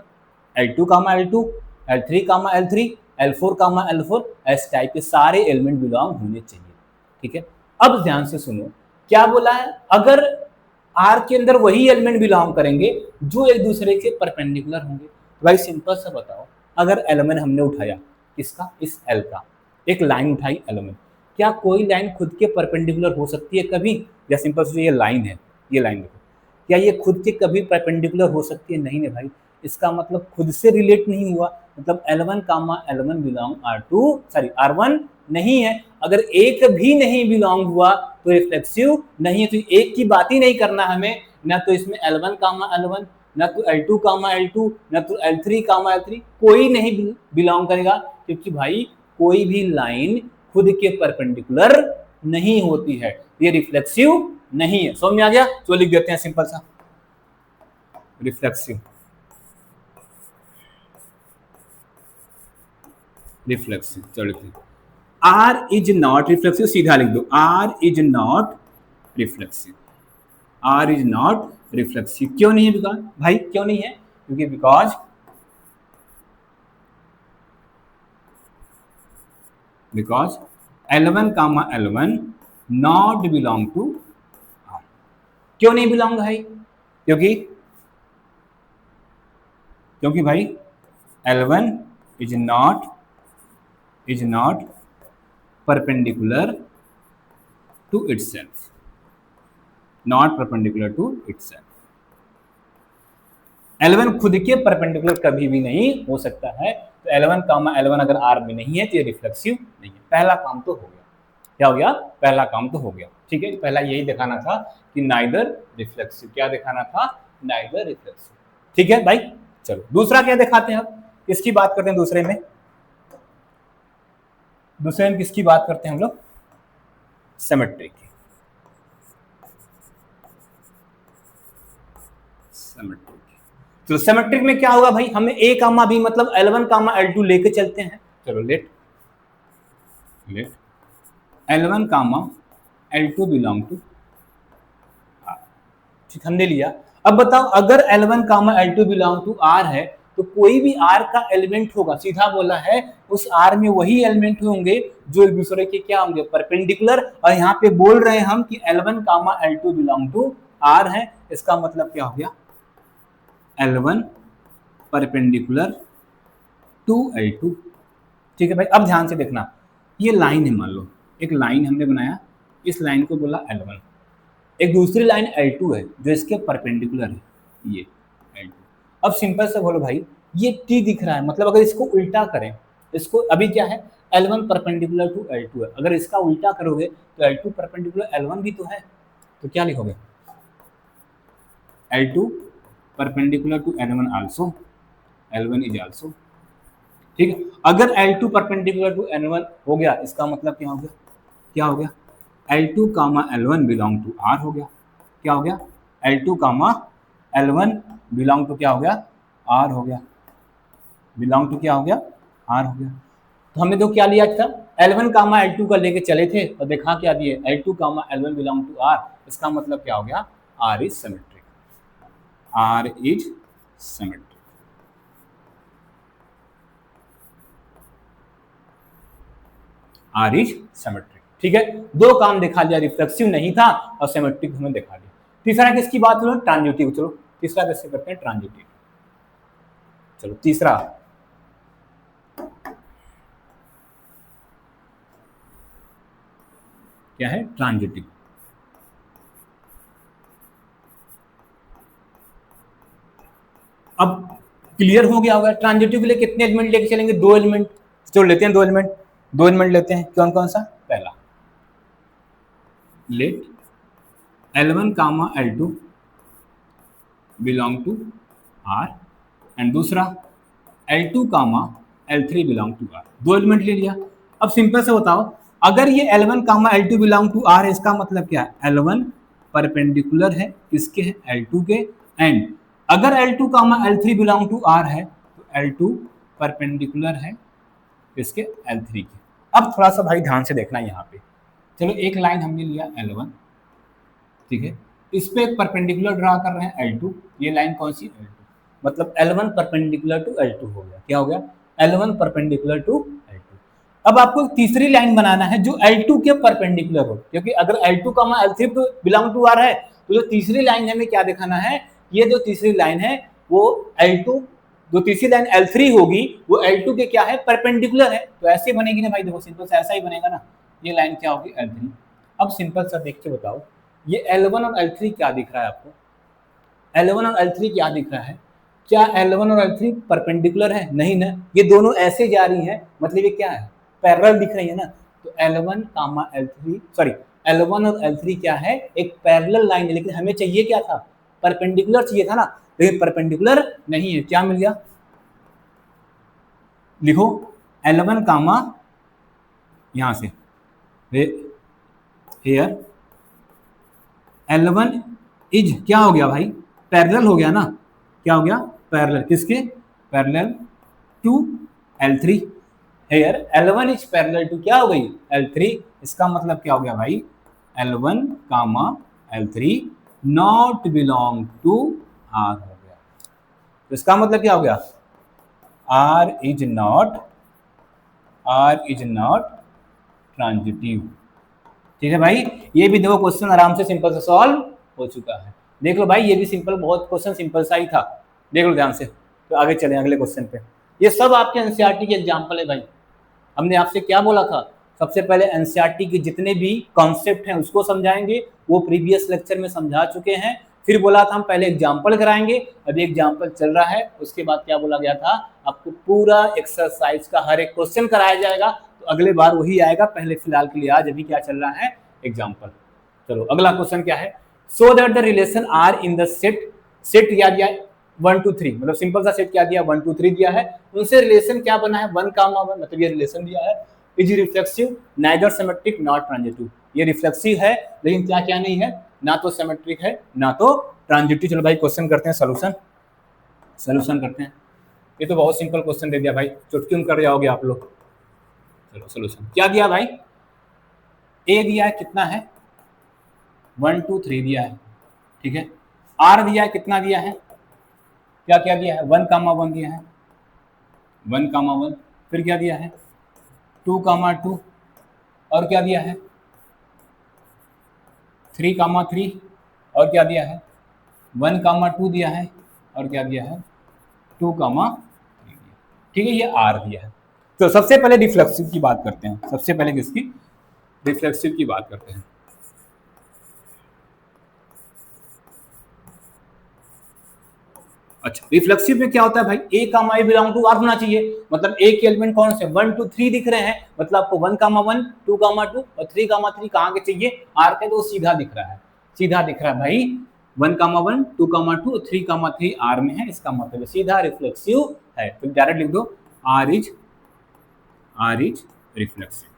L2 कामा L2, L3 कामा L3, L4 कामा L4, इस टाइप के सारे एलिमेंट बिलोंग होने चाहिए, ठीक है। अब ध्यान से सुनो, क्या बोला है, अगर आर के अंदर वही एलिमेंट बिलोंग करेंगे जो एक दूसरे के परपेंडिकुलर होंगे। भाई सिंपल सा बताओ, अगर एलिमेंट हमने उठाया किसका, इस एल का, एक लाइन उठाई एलिमेंट, क्या कोई लाइन खुद के परपेंडिकुलर हो सकती है कभी, या सिंपल से ये लाइन है, ये लाइन देखो, क्या ये खुद के कभी परपेंडिकुलर हो सकती है, नहीं है भाई, इसका मतलब खुद से रिलेट नहीं हुआ, मतलब L1 comma L1 belong R2 sorry R1 नहीं है, अगर एक भी नहीं बिलोंग हुआ तो रिफ्लेक्सिव नहीं है, तो एक की बात ही नहीं करना हमें, ना तो इसमें L1 कामा L1, ना तो L2 कामा L2, ना तो L3 कामा L3, कोई नहीं बिलोंग करेगा, क्योंकि भाई कोई भी लाइन खुद के परपेंडिकुलर नहीं होती है, ये रिफ्लेक्सिव नहीं है। समझ में आ गया, तो लिख देते हैं सिंपल सा, रिफ्लेक्सिव, रिफ्लेक्सिव, चलो आर इज नॉट रिफ्लेक्सिव, सीधा लिख दो, R is not reflexive, R is not reflexive. क्यों नहीं है बिकॉज, भाई क्यों नहीं है, क्योंकि because L1 comma L1 not belong to R. क्यों नहीं बिलोंग भाई, क्योंकि क्योंकि भाई L1 is not perpendicular to itself, not perpendicular to itself. L1 खुद के परपेंडिकुलर कभी भी नहीं हो सकता है, तो L1 कामा L1 अगर R में नहीं है तो ये रिफ्लेक्सिव नहीं है। पहला काम तो हो गया, क्या हो गया, पहला काम तो हो गया, ठीक है। पहला यही दिखाना था कि नाइदर रिफ्लेक्सिव, क्या दिखाना था, नाइदर रिफ्लेक्सिव, ठीक है भाई। चलो दूसरा क्या दिखाते हैं, अब किसकी बात करते हैं, दूसरे में किसकी बात करते हैं हम लोग, सिमेट्री की, सिमेट्री की। तो सिमेट्रिक में क्या होगा भाई, हमें a कामा b मतलब L1 कामा L2 लेके चलते हैं। चलो late L1 comma L2 belong to, ठीक हमने लिया। अब बताओ अगर L1 comma L2 belong to R है तो कोई भी R का एलिमेंट होगा, सीधा बोला है उस R में वही एलिमेंट होंगे जो एक दूसरे के क्या होंगे, परपेंडिकुलर। और यहाँ पे बोल रहे हैं हम कि L1 comma L2 belong to R है, इसका मतलब क्या हो गया, L1 परपेंडिकुलर टू L2। ठीक है भाई, अब ध्यान से देखना, ये लाइन है, मान लो एक लाइन हमने बनाया, इस लाइन को बोला L1, एक दूसरी लाइन L2 है जो इसके परपेंडिकुलर है, ये L2। अब सिंपल से बोलो भाई, ये T दिख रहा है, मतलब अगर इसको उल्टा करें, इसको अभी क्या है L1 परपेंडिकुलर टू L2 है, अगर इसका उल्टा करोगे तो L2 परपेंडिकुलर L1 भी तो है, तो क्या लिखोगे, L2 perpendicular to L1 also, L1 is also. ठीक है, अगर L2 परपेंडिकुलर टू L1 हो गया, इसका मतलब क्या हो गया, क्या हो गया, L2 comma L1 belong to R हो गया, क्या हो गया, L2 comma L1 belong to क्या हो गया, R हो गया, बिलोंग टू क्या हो गया, R हो गया। तो हमने तो क्या लिया था, L1 कामा L2 का लेके चले थे और देखा क्या दिए, L2 comma L1 belong to R, इसका मतलब क्या हो गया, R is symmetric, R is symmetric. R is symmetric. ठीक है, दो काम दिखा लिया, रिफ्लेक्सिव नहीं था और सिमेट्रिक हमें दिखा दिया। तीसरा किसकी बात करो, ट्रांजिटिव। चलो तीसरा कैसे करते हैं, ट्रांजिटिव। चलो तीसरा क्या है, ट्रांजिटिव। अब क्लियर हो गया होगा, ट्रांजिटिव के लिए कितने एलिमेंट लेके चलेंगे, दो एलिमेंट। चलो लेते हैं दो एलिमेंट लेते हैं, कौन कौन सा, पहला let L1 comma L2 belong to R and दूसरा L2 comma L3 belong to R, दो एलिमेंट ले लिया। अब सिंपल से बताओ, अगर ये L1 comma L2 belong to R है, इसका मतलब क्या है, L1 परपेंडिकुलर है किसके है, L2 के, एंड अगर L2 comma L3 belong to R है तो L2 परपेंडिकुलर है किसके, L3 के। अब थोड़ा सा भाई ध्यान से देखना यहाँ पे, चलो एक लाइन हमने लिया L1, ठीक है, इस पे एक परपेंडिकुलर ड्रा कर रहे हैं L2, ये लाइन कौन सी, L2, मतलब L1 परपेंडिकुलर टू L2 हो गया, क्या हो गया, L1 परपेंडिकुलर टू L2। अब आपको तीसरी लाइन बनाना है जो L2 के परपेंडिकुलर हो, क्योंकि अगर L2 comma L3 belong to R है तो जो तीसरी लाइन हमें क्या दिखाना है, ये जो तीसरी लाइन है वो L2, जो तीसरी लाइन L3 होगी वो L2 के क्या है, परपेंडिकुलर है, तो ऐसे बनेगी ना भाई, देखो सिंपल से ऐसा ही बनेगा ना, ये लाइन क्या होगी, L3। अब सिंपल सा देख के बताओ, ये L1 और L3 क्या दिख रहा है आपको, L1 और L3 क्या दिख रहा है, क्या L1 और L3 परपेंडिकुलर है, नहीं ना, ये दोनों ऐसे जा रही हैं, मतलब ये क्या है, पैरेलल दिख रही है ना, तो L1 comma L3 sorry L1 और L3 क्या है, एक पैरेलल लाइन है, लेकिन हमें चाहिए क्या था, परपेंडिकुलर चाहिए था ना, लेकिन परपेंडिकुलर नहीं है, क्या मिल गया, लिखो L1 कामा यहां से हेयर L1 इज क्या हो गया भाई, पैरेलल हो गया ना, क्या हो गया, पैरेलल किसके, parallel to L3, here L1 is parallel to क्या हो गई, L3, इसका मतलब क्या हो गया भाई, L1 comma L3 not belong to R हो गया, तो इसका मतलब क्या हो गया, R इज नॉट ट्रांजिटिव। ठीक है भाई, ये भी देखो क्वेश्चन आराम से सिंपल से सॉल्व हो चुका है, देख लो भाई, ये भी सिंपल, बहुत क्वेश्चन सिंपल सा ही था, देख लो ध्यान से। तो आगे चलें अगले क्वेश्चन पे, ये सब आपके एनसीईआरटी के एग्जाम्पल है भाई। हमने आपसे क्या बोला था, सबसे पहले एनसीईआरटी के जितने भी कॉन्सेप्ट हैं उसको समझाएंगे, वो प्रीवियस लेक्चर में समझा चुके हैं, फिर बोला था हम पहले एग्जाम्पल कराएंगे, अभी एग्जाम्पल चल रहा है, उसके बाद क्या बोला गया था, आपको पूरा एक्सरसाइज का हर एक क्वेश्चन कराया जाएगा, तो अगले बार वही आएगा, पहले फिलहाल के लिए आज अभी क्या चल रहा है, एग्जाम्पल। चलो अगला क्वेश्चन क्या है, so that the relation R in the set क्या दिया 1 2 3, मतलब सिंपल सा सेट क्या दिया 1 2 3 दिया है, उनसे रिलेशन क्या बना है 1 कामा 1, मतलब ये रिलेशन दिया है, is reflexive neither symmetric not transitive, ये रिफ्लेक्सिव है लेकिन क्या क्या नहीं है, ना तो सिमेट्रिक है ना तो ट्रांजिटिव। चलो भाई क्वेश्चन करते हैं, सोल्यूशन सोल्यूशन करते हैं। ये तो बहुत सिंपल क्वेश्चन दे दिया भाई, चुटकी में कर जाओगे आप लोग। चलो सोल्यूशन क्या दिया भाई, ए दिया है कितना है 1 2 3 दिया है, ठीक है। आर दिया है कितना दिया है, क्या क्या दिया है 1 कामा 1 दिया है, 1 कामा 1, फिर क्या दिया है 2 कामा 2, और क्या दिया है 3 कामा 3, और क्या दिया है 1 कामा 2 दिया है, और क्या दिया है 2 कामा 3 दिया, ठीक है। ये आर दिया है। तो सबसे पहले रिफ्लेक्सिव की बात करते हैं, सबसे पहले किसकी, रिफ्लेक्सिव की बात करते हैं। अच्छा, रिफ्लेक्सिव में क्या होता है भाई, ए कामा ए बिलोंग टू आर होना चाहिए, मतलब ए के एलिमेंट कौन से 1 2 3 दिख रहे हैं, मतलब आपको 1 कामा 1 2 कामा 2 और 3 कामा 3 कहाँ के चाहिए, आर के, तो सीधा दिख रहा है, सीधा दिख रहा है भाई 1 कामा 1 2 कामा 2 और 3 कामा 3 आर में है, इसका मतलब सीधा रिफ्लेक्सिव है। तो डायरेक्ट लिख दो R is reflexive,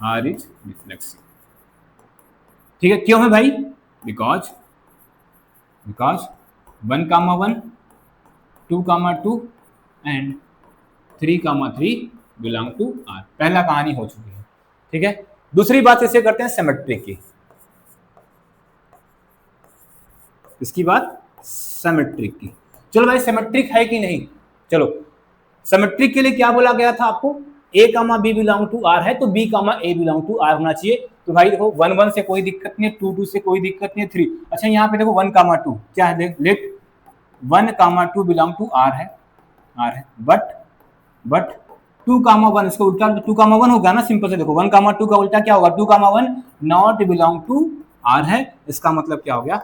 R is reflexive, ठीक है। क्यों है भाई, because 1 comma 1 2 comma 2 and 3 comma 3 belong to R, पहला कहानी हो चुकी है, ठीक है। दूसरी बात इसे करते हैं सिमेट्रिक की, इसकी बात सिमेट्रिक की। चलो भाई सिमेट्रिक है कि नहीं, चलो सिमेट्रिक के लिए क्या बोला गया था आपको, A comma B belong to R है तो B comma A belong to R होना चाहिए। तो भाई देखो 1 1 से कोई दिक्कत नहीं है, 2 2 से कोई दिक्कत नहीं है, 3, अच्छा यहाँ पे देखो 1 कामा 2 क्या है, देख let 1 comma 2 belong to R है, बट 2 कामा 1 इसका उल्टा 2 कामा 1 होगा ना, सिंपल से देखो 1 कामा 2 का उल्टा क्या होगा 2 comma 1 not belong to R है, इसका मतलब क्या हो गया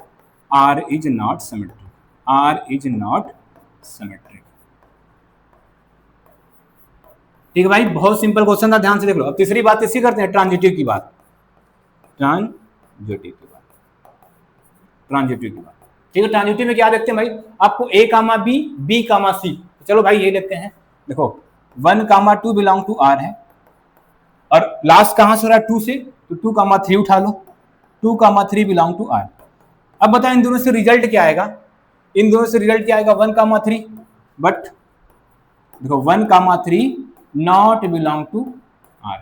R is not symmetric, R is not symmetric, ठीक है भाई। बहुत सिंपल क्वेश्चन था, ध्यान से देख लो। अब तीसरी बात इसी करते हैं, ट्रांजिटिव की बात, ट्रांजिटिव की बात, ठीक है। ट्रांजिटिव में क्या देखते हैं भाई, आपको A comma B B comma सी, चलो भाई ये लेते हैं, देखो 1 कामा 2 बिलोंग टू आर है, और लास्ट कहां से हो रहा है 2 से, तो 2 कामा 3 उठा लो, 2 कामा 3 बिलोंग टू आर। अब बताओ इन दोनों से रिजल्ट क्या आएगा, इन दोनों से रिजल्ट क्या आएगा 1 कामा 3, बट देखो 1 comma 3 not belong to R,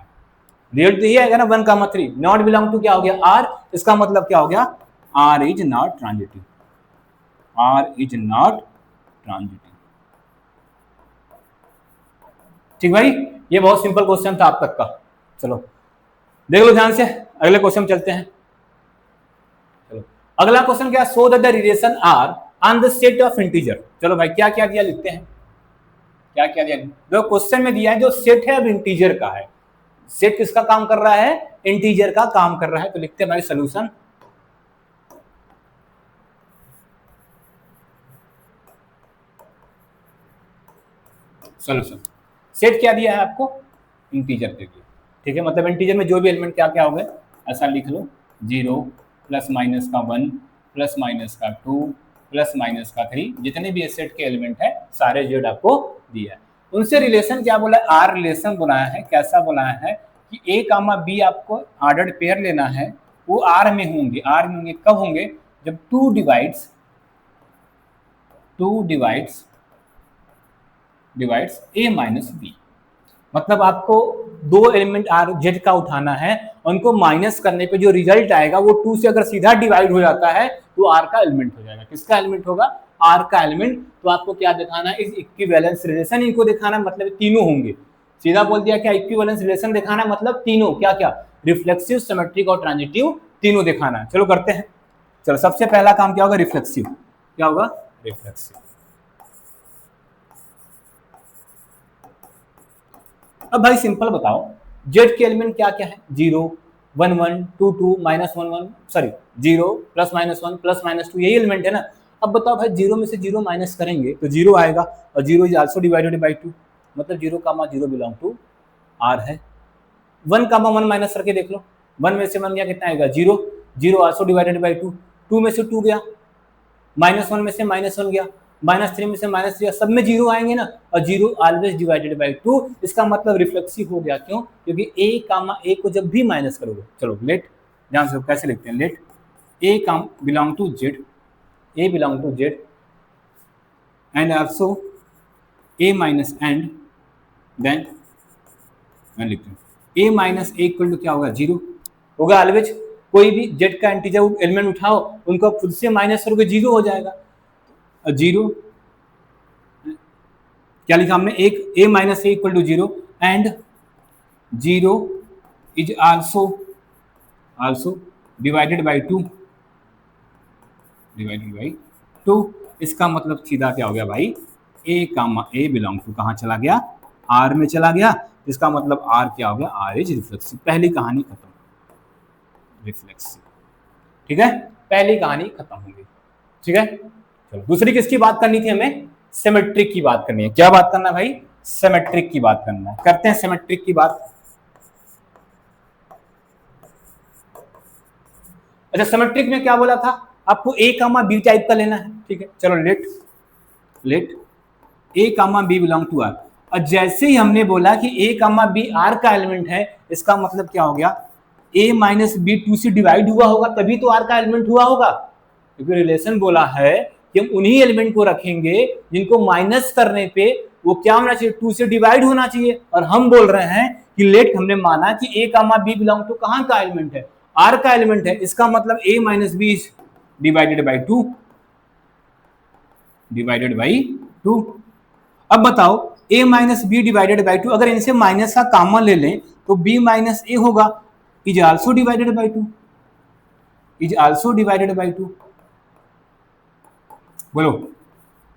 result तो ये आएगा ना 1 कामा 3 नॉट बिलोंग टू क्या हो गया आर, इसका मतलब क्या हो गया R is not transitive, R is not transitive, ठीक भाई। ये बहुत सिंपल क्वेश्चन था आप तक का, चलो देख लो ध्यान से, अगले क्वेश्चन चलते हैं। चलो अगला क्वेश्चन क्या, show that the relation R on the set of integer. चलो भाई क्या क्या दिया लिखते हैं, क्या क्या दिया, जो क्वेश्चन में दिया है जो सेट है अब इंटीजर का है, सेट किसका काम कर रहा है, इंटीजर का काम कर रहा है, तो लिखते हैं भाई सॉल्यूशन। सॉल्यूशन सेट क्या दिया है आपको, इंटीजर दे दिया, ठीक है। मतलब इंटीजर में जो भी एलिमेंट क्या क्या हो गए ऐसा लिख लो, 0 प्लस माइनस का 1 प्लस माइनस का 2 प्लस माइनस का 3, जितने भी सेट के एलिमेंट है सारे जेड आपको दिया है। उनसे रिलेशन क्या बोला है, आर रिलेशन बनाया है, कैसा बनाया है कि ए कामा बी आपको ऑर्डर्ड पेयर लेना है, वो आर में होंगे, आर में होंगे कब होंगे, जब 2 डिवाइड्स ए माइनस बी, मतलब आपको दो एलिमेंट आर जेड का उठाना है, उनको माइनस करने पे जो रिजल्ट आएगा वो 2 से अगर सीधा डिवाइड हो जाता है तो आर का एलिमेंट हो जाएगा। किसका एलिमेंट होगा, आर का एलिमेंट। तो आपको क्या दिखाना है, इस इक्विवेलेंस रिलेशन इनको दिखाना, मतलब तीनों होंगे, सीधा बोल दिया क्या, इक्विवेलेंस रिलेशन दिखाना मतलब तीनों क्या क्या, रिफ्लेक्सिव सिमेट्रिक और ट्रांजिटिव तीनों दिखाना है। चलो करते हैं, चलो सबसे पहला काम क्या होगा, रिफ्लेक्सिव, क्या होगा रिफ्लेक्सिव। अब भाई सिंपल बताओ, जेड के एलिमेंट क्या क्या है, 0 1 1 2 2 minus 1 1 sorry 0 plus minus 1 plus minus 2 यही एलिमेंट है ना। अब बताओ भाई 0 में से 0 माइनस करेंगे तो 0 आएगा, और 0 इज आल्सो डिवाइडेड बाई 2, मतलब 0 कामा 0 बिलोंग टू आर है। 1 कामा 1 माइनस करके देख लो, 1 में से 1 गया कितना आएगा 0, 0 आल्सो डिवाइडेड बाई 2, 2 में से 2 गया, माइनस 1 में से माइनस 1 गया, -3 में से -3, सब में 0 आएंगे ना, और 0 ऑलवेज डिवाइडेड बाई 2, इसका मतलब रिफ्लेक्सिव हो गया। क्यों, क्योंकि a कामा a को जब भी माइनस करोगे, चलो लेट ध्यान से कैसे लिखते हैं, लेट a काम belong to Z, a belong to Z and also A minus and then मैं लिखता हूँ A minus A equal to क्या होगा, 0 होगा ऑलवेज। कोई भी जेड का इंटीजर एलिमेंट उठाओ, उनको खुद से माइनस करोगे 0 हो जाएगा। 0 क्या लिखा हमने, एक A minus A equal to 0 and 0 is also divided by 2, इसका मतलब सीधा क्या हो गया भाई, ए कामा ए बिलोंग टू कहाँ चला गया, आर में चला गया। इसका मतलब आर क्या हो गया, आर इज रिफ्लेक्सिव। पहली कहानी खत्म, रिफ्लेक्सिव। ठीक है, पहली कहानी खत्म हो गई। ठीक है, चलो दूसरी किसकी बात करनी थी हमें, सिमेट्रिक की बात करनी है। क्या बात करना है भाई, सिमेट्रिक की बात करना है। करते हैं सिमेट्रिक की बात। अच्छा, सिमेट्रिक में क्या बोला था आपको, ए कामा बी टाइप का लेना है। ठीक है, चलो let A comma B belong to R. और जैसे ही हमने बोला कि ए कामा बी आर का एलिमेंट है, इसका मतलब क्या हो गया, ए माइनस बी 2 से डिवाइड हुआ होगा तभी तो आर का एलिमेंट हुआ होगा। क्योंकि रिलेशन बोला है कि हम उन्हीं एलिमेंट को रखेंगे जिनको माइनस करने पे वो क्या होना चाहिए, 2 से डिवाइड होना चाहिए। और हम बोल रहे हैं कि लेट हमने माना कि A comma B belong to कहां का एलिमेंट है, आर का एलिमेंट है। इसका मतलब A minus B divided by 2। अब बताओ a minus B divided by 2, अगर इनसे माइनस का कॉमन ले लें तो b माइनस ए होगा, इज आल्सो डिवाइडेड बाई 2। बोलो,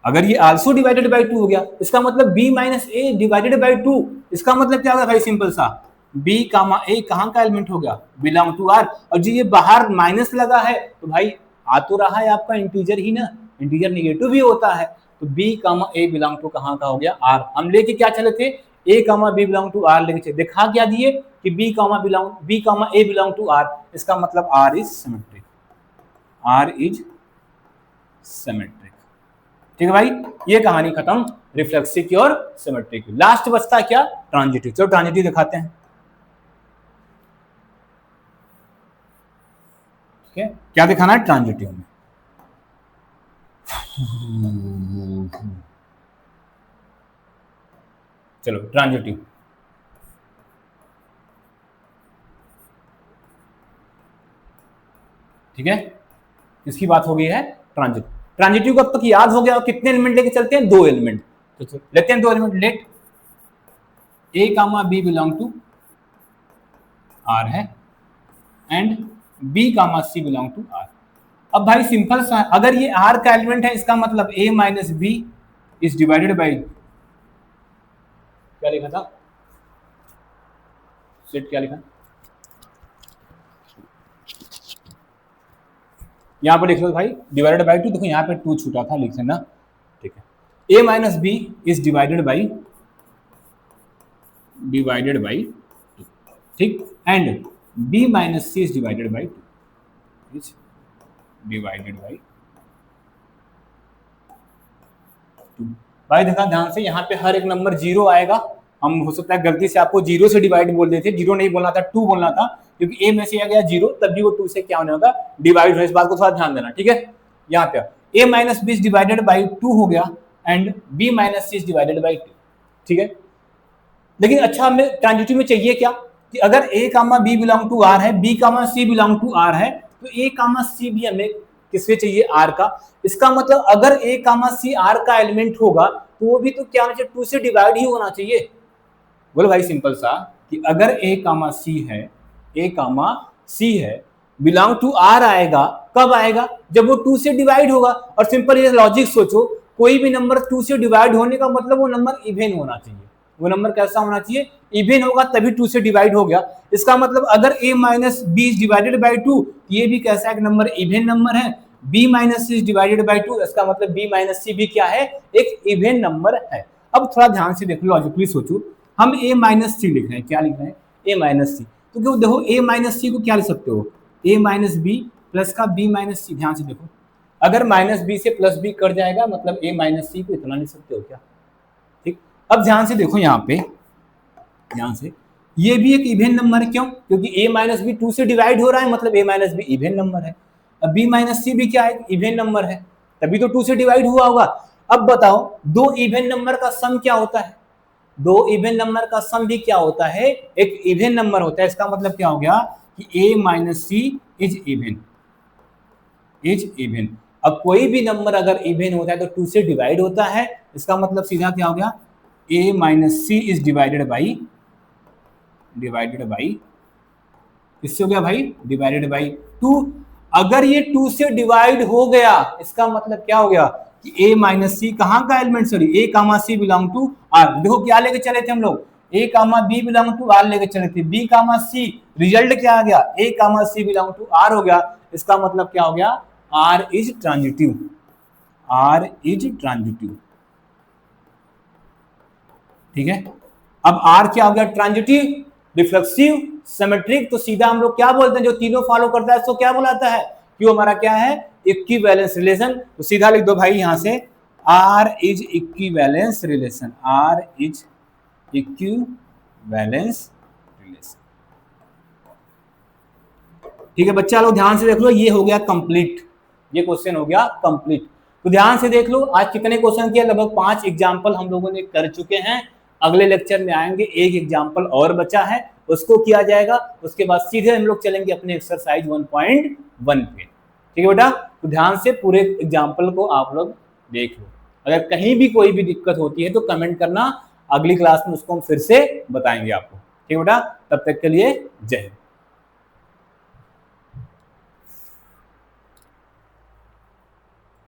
अगर ये आल्सो डिवाइडेड बाई 2 हो गया, इसका मतलब b minus A divided by 2, इसका मतलब क्या होगा भाई, सिंपल सा b कामा ए कहां का एलिमेंट हो गया, बिलोंग टू आर। और जो ये बाहर माइनस लगा है तो भाई आ तो रहा है आपका इंटीजर ही ना, इंटीजर निगेटिव भी होता है। तो b comma A belong to कहां का हो गया, आर। हम लेके क्या चले थे, a comma B belong to R लेके चले, दिखा क्या दिए कि b comma A belong to R. इसका मतलब r इज सिमेट्रिक, ठीक है भाई। ये कहानी खत्म रिफ्लेक्सिव की और सिमेट्रिक की। लास्ट बचता क्या, ट्रांजिटिव। चलो ट्रांजिटिव दिखाते हैं। ठीक है, क्या दिखाना है ट्रांजिटिव में, चलो ट्रांजिटिव। ठीक है, किसकी बात हो गई है, ट्रांजिटिव। ट्रांजिटिव को अब तक याद हो गया, और कितने एलिमेंट लेके चलते हैं, 2 एलिमेंट। तो लेते हैं 2 element. Let A comma B belong to R है and B comma C belong to R. अब भाई सिंपल सा, अगर ये आर का एलिमेंट है, इसका मतलब A minus B is divided by, क्या लिखा था, सेट क्या लिखा, यहां पर लिख लो भाई, डिवाइडेड बाई 2। देखो यहां पे 2 छूटा था, लिख लेना। ठीक है, A minus B is divided by ठीक, and B minus C is divided by 2, भाई देखा ध्यान से, यहाँ पे हर एक नंबर 0 आएगा। हम हो सकता है गलती से आपको 0 से डिवाइड बोल देते, 0 नहीं बोलना था, 2 बोलना था, क्योंकि ए में से आ गया 0, तब भी वो 2 से क्या होने होगा, डिवाइड हो। इस बात को थोड़ा ध्यान देना। ठीक है, यहाँ पे A minus B divided by 2 हो गया and B minus C divided by 2। ठीक है, लेकिन अच्छा हमें ट्रांजिटिव में चाहिए क्या, कि अगर A comma B belong to R है, B comma C belong to R है, तो ए कामा सी भी हमें किससे चाहिए, आर का। इसका मतलब अगर ए कामा सी आर का एलिमेंट होगा तो वो भी तो क्या होना चाहिए, 2 से डिवाइड ही होना चाहिए। बोलो भाई सिंपल सा, कि अगर ए कामा सी है बिलोंग टू आर आएगा, कब आएगा, जब वो 2 से डिवाइड होगा। और सिंपल ये लॉजिक सोचो, कोई भी नंबर 2 से डिवाइड होने का मतलब वो नंबर इवन होना चाहिए। वो नंबर कैसा होना चाहिए, इवन होगा, तभी 2 से डिवाइड हो गया। इसका मतलब अगर a minus B divided by 2, ये भी कैसा एक नंबर, इवन नंबर है। b minus C divided by 2, इसका मतलब b माइनस सी भी क्या है, एक इवन नंबर है। अब थोड़ा ध्यान से देखो, लॉजिकली सोचो, हम a माइनस सी लिख रहे हैं, क्या लिख रहे हैं, a माइनस सी। तो क्यों देखो, a माइनस सी को क्या लिख सकते हो, a माइनस बी प्लस का b माइनस सी। ध्यान से देखो, अगर माइनस बी से प्लस बी कट जाएगा, मतलब a माइनस सी को इतना लिख सकते हो क्या। ठीक, अब ध्यान से देखो, यहाँ पे ध्यान से, ये भी एक इवन नंबर है। क्यों, क्योंकि a माइनस बी 2 से डिवाइड हो रहा है, मतलब a minus be even number है। अब b माइनस सी भी क्या है, इवन नंबर है, तभी तो 2 से डिवाइड हुआ होगा। अब बताओ दो इवन नंबर का सम क्या होता है? दो इवन नंबर का सम भी क्या होता है? एक इवन नंबर होता है। इसका मतलब क्या हो गया कि a minus C is even. अब कोई भी नंबर अगर इवन होता है तो 2 से डिवाइड होता है। इसका मतलब सीधा क्या हो गया, a minus C is divided by किससे हो गया भाई, डिवाइडेड बाई 2। अगर ये 2 से डिवाइड हो गया इसका मतलब क्या हो गया कि a माइनस सी कहाँ का element, sorry a comma C belong to R. देखो क्या लेके चले थे हम लोग, a comma B belong to R लेके चले थे, b कामा सी, रिजल्ट क्या आ गया, a comma C belong to R हो गया। इसका मतलब क्या हो गया, r इज ट्रांजिटिव, ठीक है। अब r क्या हो गया, ट्रांजिटिव, रिफ्लेक्सिव, सिमेट्रिक। तो सीधा हम लोग क्या बोलते हैं, जो तीनों फॉलो करता है उसको क्या बुलाता है, क्यों हमारा क्या है, इक्विवेलेंस रिलेशन। तो सीधा लिख दो भाई यहां से r is equivalence relation, r is equivalence relation. ठीक है बच्चा लोग ध्यान से देख लो, ये हो गया कंप्लीट, ये क्वेश्चन हो गया कंप्लीट। तो ध्यान से देख लो आज कितने क्वेश्चन किया, लगभग 5 एग्जाम्पल हम लोगों ने कर चुके हैं। अगले लेक्चर में आएंगे, एक एग्जाम्पल और बचा है उसको किया जाएगा, उसके बाद सीधे हम लोग चलेंगे अपने एक्सरसाइज 1.1 पे। ठीक है बेटा, तो ध्यान से पूरे एग्जाम्पल को आप लोग देख लो। अगर कहीं भी कोई भी दिक्कत होती है तो कमेंट करना, अगली क्लास में उसको हम फिर से बताएंगे आपको। ठीक है बेटा, तब तक के लिए जय हिंद।